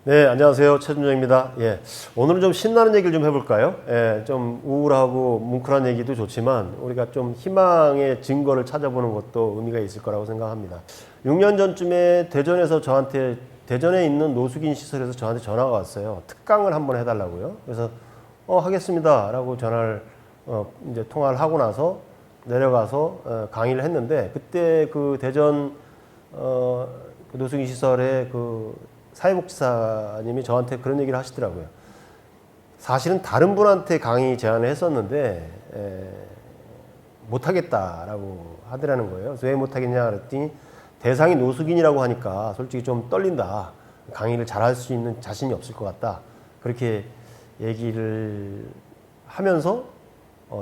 네, 안녕하세요. 최준정입니다. 예, 오늘은 좀 신나는 얘기를 좀 해볼까요? 예, 좀 우울하고 뭉클한 얘기도 좋지만 우리가 좀 희망의 증거를 찾아보는 것도 의미가 있을 거라고 생각합니다. 6년 전쯤에 대전에서 대전에 있는 노숙인 시설에서 저한테 전화가 왔어요. 특강을 한번 해달라고요. 그래서 하겠습니다 라고 전화를 이제 통화를 하고 나서 내려가서 강의를 했는데, 그때 그 대전 그 노숙인 시설의 그 사회복지사님이 저한테 그런 얘기를 하시더라고요. 사실은 다른 분한테 강의 제안을 했었는데 못하겠다라고 하더라는 거예요. 그래서 왜 못하겠냐 그랬더니 대상이 노숙인이라고 하니까 솔직히 좀 떨린다. 강의를 잘할 수 있는 자신이 없을 것 같다. 그렇게 얘기를 하면서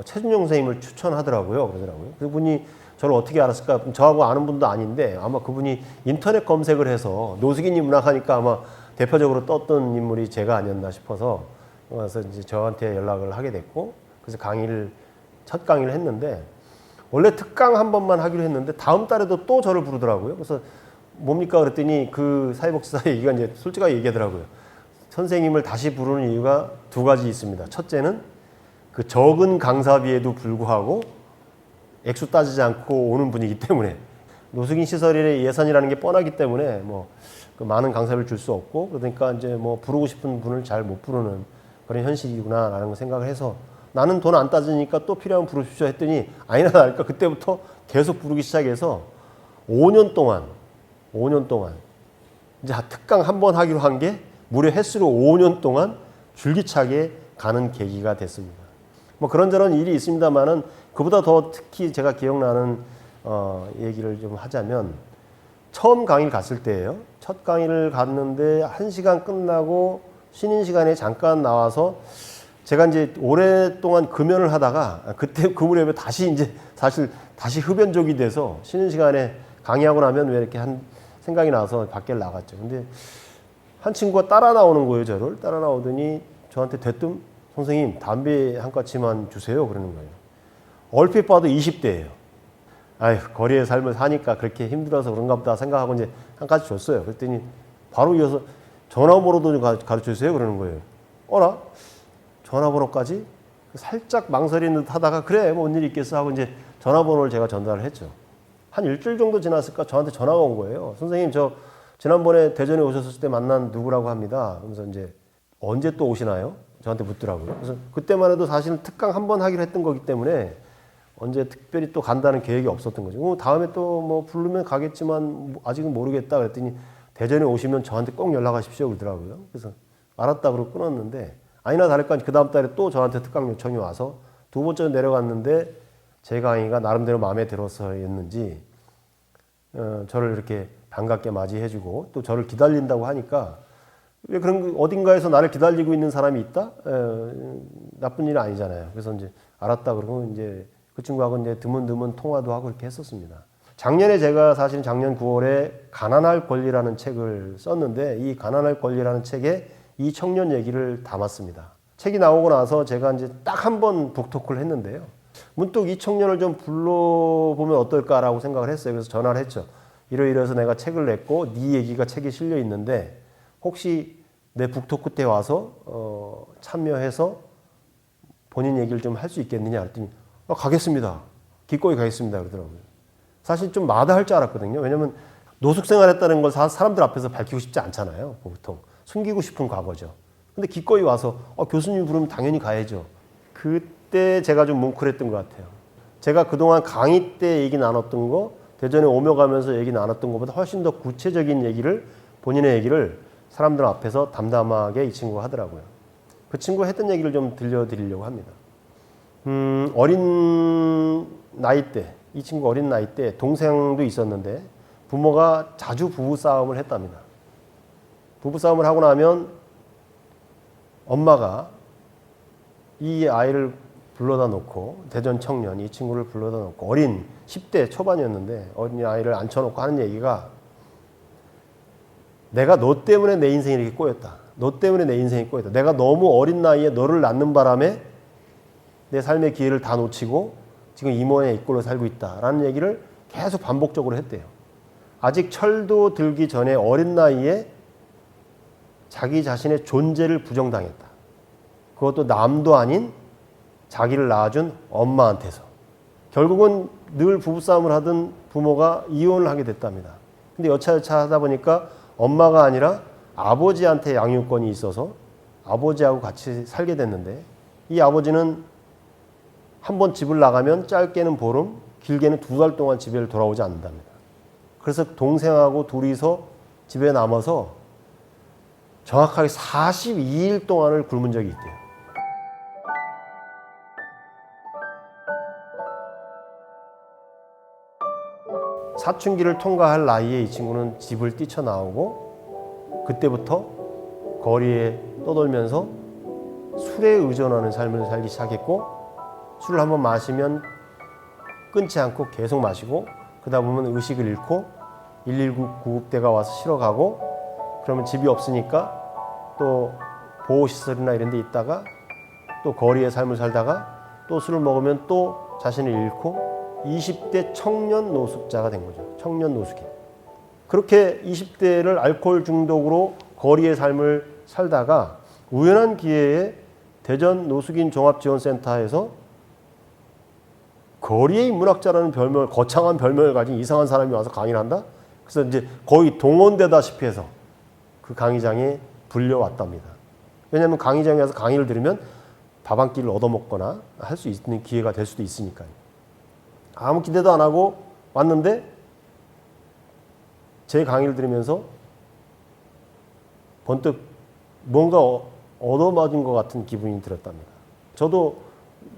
최준용 선생님을 추천하더라고요. 그러더라고요. 그분이 저를 어떻게 알았을까? 저하고 아는 분도 아닌데 아마 그분이 인터넷 검색을 해서 노숙인이 문학하니까 아마 대표적으로 떴던 인물이 제가 아니었나 싶어서, 그래서 이제 저한테 연락을 하게 됐고, 그래서 첫 강의를 했는데, 원래 특강 한 번만 하기로 했는데 다음 달에도 또 저를 부르더라고요. 그래서 뭡니까 그랬더니 그 사회복지사 얘기가 이제 솔직하게 얘기하더라고요. 선생님을 다시 부르는 이유가 두 가지 있습니다. 첫째는 그 적은 강사비에도 불구하고 액수 따지지 않고 오는 분이기 때문에, 노숙인 시설의 예산이라는 게 뻔하기 때문에 그 많은 강사비를 줄 수 없고, 그러니까 이제 부르고 싶은 분을 잘 못 부르는 그런 현실이구나라는 걸 생각을 해서, 나는 돈 안 따지니까 또 필요하면 부르십시오 했더니 아니나 다를까 그때부터 계속 부르기 시작해서 5년 동안 이제 특강 한 번 하기로 한 게 무려 횟수로 5년 동안 줄기차게 가는 계기가 됐습니다. 그런저런 일이 있습니다만은, 그보다 더 특히 제가 기억나는 얘기를 좀 하자면, 처음 강의를 갔을 때예요. 첫 강의를 갔는데 1시간 끝나고 쉬는 시간에 잠깐 나와서, 제가 이제 오랫동안 금연을 하다가 그때 그 무렵에 다시 이제 사실 다시 흡연족이 돼서 쉬는 시간에 강의하고 나면 왜 이렇게 한 생각이 나서 밖에 나갔죠. 근데 한 친구가 따라 나오는 거예요. 저를 따라 나오더니 저한테 대뜸 선생님 담배 한 까치만 주세요 그러는 거예요. 얼핏 봐도 20대예요. 아휴, 거리의 삶을 사니까 그렇게 힘들어서 그런가 보다 생각하고 이제 한 가지 줬어요. 그랬더니 바로 이어서 전화번호도 좀 가르쳐 주세요 그러는 거예요. 어라? 전화번호까지? 살짝 망설이는 듯 하다가 그래 뭔 일이 있겠어 하고 이제 전화번호를 제가 전달을 했죠. 한 일주일 정도 지났을까 저한테 전화가 온 거예요. 선생님, 저 지난번에 대전에 오셨을 때 만난 누구라고 합니다. 그러면서 이제 언제 또 오시나요? 저한테 묻더라고요. 그래서 그때만 해도 사실은 특강 한 번 하기로 했던 거기 때문에 언제 특별히 또 간다는 계획이 없었던 거죠. 다음에 또 부르면 가겠지만 아직은 모르겠다 그랬더니 대전에 오시면 저한테 꼭 연락하십시오 그러더라고요. 그래서 알았다 그러고 끊었는데, 아니나 다를까 그 다음 달에 또 저한테 특강 요청이 와서 두 번째 내려갔는데, 제 강의가 나름대로 마음에 들어서였는지 저를 이렇게 반갑게 맞이해주고 또 저를 기다린다고 하니까, 왜 그런 어딘가에서 나를 기다리고 있는 사람이 있다? 나쁜 일은 아니잖아요. 그래서 이제 알았다 그러고 이제 그 친구하고 이제 드문드문 통화도 하고 이렇게 했었습니다. 작년에 제가 사실 작년 9월에 가난할 권리라는 책을 썼는데, 이 가난할 권리라는 책에 이 청년 얘기를 담았습니다. 책이 나오고 나서 제가 이제 딱 한 번 북토크를 했는데요. 문득 이 청년을 좀 불러보면 어떨까라고 생각을 했어요. 그래서 전화를 했죠. 이러이러해서 내가 책을 냈고 네 얘기가 책에 실려 있는데 혹시 내 북토크 때 와서 참여해서 본인 얘기를 좀 할 수 있겠느냐 했더니 가겠습니다. 기꺼이 가겠습니다 그러더라고요. 사실 좀 마다할 줄 알았거든요. 왜냐하면 노숙 생활했다는 걸 사람들 앞에서 밝히고 싶지 않잖아요. 보통 숨기고 싶은 과거죠. 근데 기꺼이 와서 교수님이 부르면 당연히 가야죠. 그때 제가 좀 뭉클했던 것 같아요. 제가 그동안 강의 때 얘기 나눴던 거, 대전에 오며 가면서 얘기 나눴던 것보다 훨씬 더 구체적인 얘기를, 본인의 얘기를 사람들 앞에서 담담하게 이 친구가 하더라고요. 그 친구가 했던 얘기를 좀 들려드리려고 합니다. 어린 나이 때, 이 친구 어린 나이 때 동생도 있었는데 부모가 자주 부부싸움을 했답니다. 부부싸움을 하고 나면 엄마가 이 아이를 불러다 놓고, 대전 청년 이 친구를 불러다 놓고, 어린 10대 초반이었는데 어린 아이를 앉혀놓고 하는 얘기가, 내가 너 때문에 내 인생이 이렇게 꼬였다. 너 때문에 내 인생이 꼬였다. 내가 너무 어린 나이에 너를 낳는 바람에 내 삶의 기회를 다 놓치고 지금 이 모양의 이 꼴로 살고 있다라는 얘기를 계속 반복적으로 했대요. 아직 철도 들기 전에 어린 나이에 자기 자신의 존재를 부정당했다. 그것도 남도 아닌 자기를 낳아준 엄마한테서. 결국은 늘 부부싸움을 하던 부모가 이혼을 하게 됐답니다. 근데 여차여차 하다 보니까 엄마가 아니라 아버지한테 양육권이 있어서 아버지하고 같이 살게 됐는데, 이 아버지는 한 번 집을 나가면 짧게는 보름, 길게는 2달 동안 집에 돌아오지 않는답니다. 그래서 동생하고 둘이서 집에 남아서 정확하게 42일 동안을 굶은 적이 있대요. 사춘기를 통과할 나이에 이 친구는 집을 뛰쳐나오고 그때부터 거리에 떠돌면서 술에 의존하는 삶을 살기 시작했고, 술을 한번 마시면 끊지 않고 계속 마시고, 그러다 보면 의식을 잃고 119 구급대가 와서 실어가고, 그러면 집이 없으니까 또 보호시설이나 이런 데 있다가 또 거리의 삶을 살다가 또 술을 먹으면 또 자신을 잃고 20대 청년 노숙자가 된 거죠. 청년 노숙인. 그렇게 20대를 알코올 중독으로 거리의 삶을 살다가 우연한 기회에 대전 노숙인 종합지원센터에서 거리의 인문학자라는 별명, 거창한 별명을 가진 이상한 사람이 와서 강의를 한다? 그래서 이제 거의 동원되다시피 해서 그 강의장에 불려왔답니다. 왜냐하면 강의장에 가서 강의를 들으면 밥 한 끼를 얻어먹거나 할 수 있는 기회가 될 수도 있으니까요. 아무 기대도 안 하고 왔는데 제 강의를 들으면서 번뜩 뭔가 얻어맞은 것 같은 기분이 들었답니다. 저도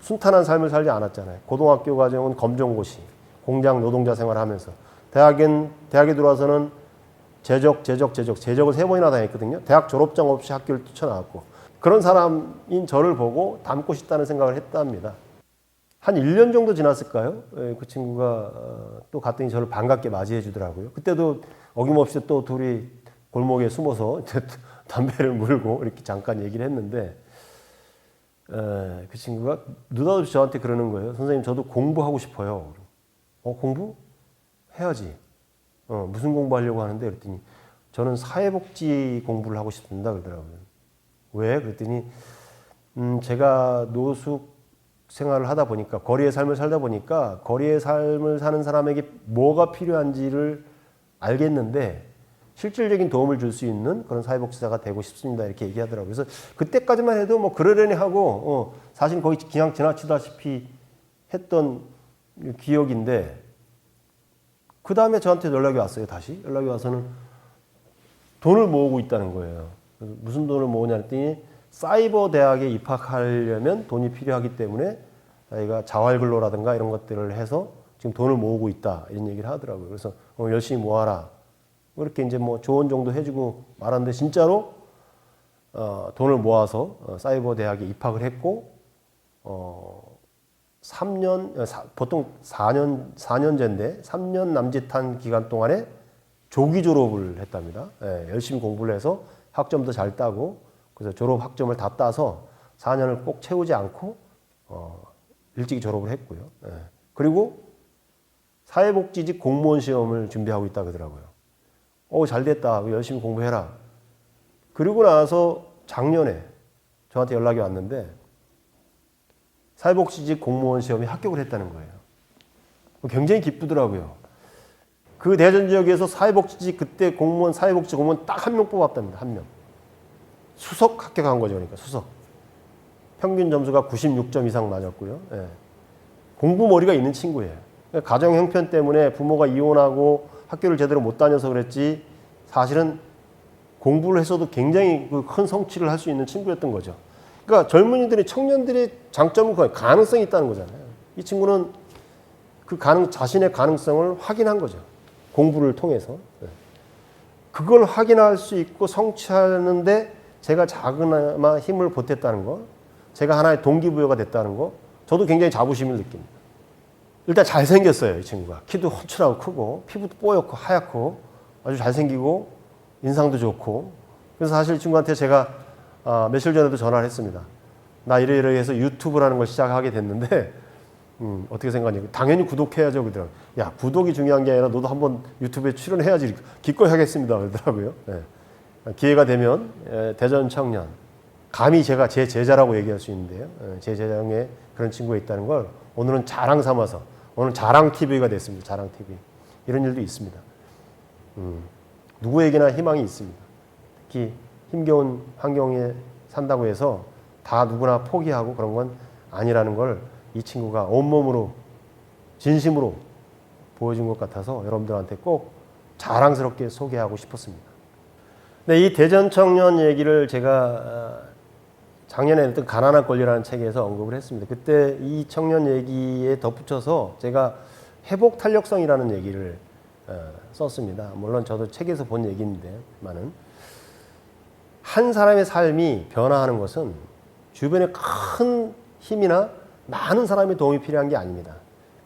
순탄한 삶을 살지 않았잖아요. 고등학교 과정은 검정고시, 공장 노동자 생활을 하면서 대학에 들어와서는 재적을 3번이나 당했거든요. 대학 졸업장 없이 학교를 뛰쳐나왔고, 그런 사람인 저를 보고 닮고 싶다는 생각을 했답니다. 한 1년 정도 지났을까요? 그 친구가 또 갔더니 저를 반갑게 맞이해 주더라고요. 그때도 어김없이 또 둘이 골목에 숨어서 담배를 물고 이렇게 잠깐 얘기를 했는데, 그 친구가 느닷없이 저한테 그러는 거예요. 선생님, 저도 공부하고 싶어요. 공부? 해야지. 무슨 공부하려고 하는데? 그랬더니 저는 사회복지 공부를 하고 싶습니다. 그러더라고요. 왜? 그랬더니 제가 노숙 생활을 하다 보니까, 거리의 삶을 살다 보니까 거리의 삶을 사는 사람에게 뭐가 필요한지를 알겠는데 실질적인 도움을 줄 수 있는 그런 사회복지사가 되고 싶습니다. 이렇게 얘기하더라고요. 그래서 그때까지만 해도 뭐 그러려니 하고 사실 거의 그냥 지나치다시피 했던 기억인데, 그 다음에 저한테 연락이 왔어요. 다시 연락이 와서는 돈을 모으고 있다는 거예요. 무슨 돈을 모으냐 했더니 사이버 대학에 입학하려면 돈이 필요하기 때문에 자기가 자활근로라든가 이런 것들을 해서 지금 돈을 모으고 있다, 이런 얘기를 하더라고요. 그래서 열심히 모아라, 그렇게 이제 뭐 조언 정도 해주고 말았는데, 진짜로 돈을 모아서 사이버 대학에 입학을 했고, 보통 4년제인데 3년 남짓한 기간 동안에 조기 졸업을 했답니다. 열심히 공부를 해서 학점도 잘 따고, 그래서 졸업 학점을 다 따서 4년을 꼭 채우지 않고 일찍이 졸업을 했고요. 그리고 사회복지직 공무원 시험을 준비하고 있다 그러더라고요. 잘 됐다, 열심히 공부해라. 그리고 나서 작년에 저한테 연락이 왔는데 사회복지직 공무원 시험에 합격을 했다는 거예요. 굉장히 기쁘더라고요. 그 대전 지역에서 사회복지직, 그때 공무원, 사회복지 공무원 딱 한 명 뽑았답니다. 한 명. 수석 합격한 거죠. 그러니까 수석. 평균 점수가 96점 이상 맞았고요. 공부 머리가 있는 친구예요. 그러니까 가정 형편 때문에 부모가 이혼하고 학교를 제대로 못 다녀서 그랬지, 사실은 공부를 했어도 굉장히 큰 성취를 할 수 있는 친구였던 거죠. 그러니까 젊은이들이, 청년들의 장점은 가능성이 있다는 거잖아요. 이 친구는 그 자신의 가능성을 확인한 거죠. 공부를 통해서. 그걸 확인할 수 있고 성취하는데 제가 작은아마 힘을 보탰다는 거, 제가 하나의 동기부여가 됐다는 거, 저도 굉장히 자부심을 느낍니다. 일단 잘생겼어요, 이 친구가. 키도 훤칠하고 크고, 피부도 뽀얗고 하얗고, 아주 잘생기고, 인상도 좋고. 그래서 사실 이 친구한테 제가 며칠 전에도 전화를 했습니다. 나 이래서 유튜브라는 걸 시작하게 됐는데, 어떻게 생각하냐고. 당연히 구독해야죠, 그러더라고요. 야, 구독이 중요한 게 아니라 너도 한번 유튜브에 출연해야지. 기꺼이 하겠습니다, 그러더라고요. 기회가 되면 대전 청년, 감히 제가 제 제자라고 얘기할 수 있는데요. 제 제자 중에 그런 친구가 있다는 걸 오늘은 자랑 삼아서, 오늘 자랑 TV가 됐습니다. 자랑 TV. 이런 일도 있습니다. 누구에게나 희망이 있습니다. 특히 힘겨운 환경에 산다고 해서 다 누구나 포기하고 그런 건 아니라는 걸 이 친구가 온몸으로 진심으로 보여준 것 같아서 여러분들한테 꼭 자랑스럽게 소개하고 싶었습니다. 네, 이 대전 청년 얘기를 제가 작년에 냈던 가난한 권리라는 책에서 언급을 했습니다. 그때 이 청년 얘기에 덧붙여서 제가 회복 탄력성이라는 얘기를 썼습니다. 물론 저도 책에서 본 얘기인데만은 한 사람의 삶이 변화하는 것은 주변에 큰 힘이나 많은 사람의 도움이 필요한 게 아닙니다.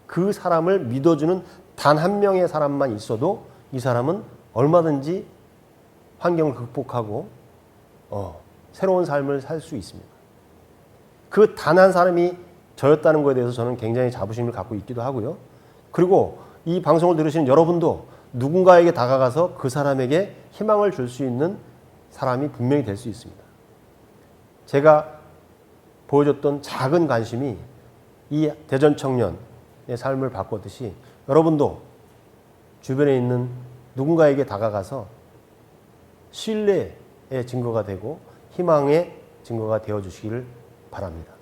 그 사람을 믿어주는 단 한 명의 사람만 있어도 이 사람은 얼마든지 환경을 극복하고 새로운 삶을 살 수 있습니다. 그 단 한 사람이 저였다는 것에 대해서 저는 굉장히 자부심을 갖고 있기도 하고요. 그리고 이 방송을 들으시는 여러분도 누군가에게 다가가서 그 사람에게 희망을 줄 수 있는 사람이 분명히 될 수 있습니다. 제가 보여줬던 작은 관심이 이 대전 청년의 삶을 바꿨듯이 여러분도 주변에 있는 누군가에게 다가가서 신뢰의 증거가 되고 희망의 증거가 되어주시기를 바랍니다.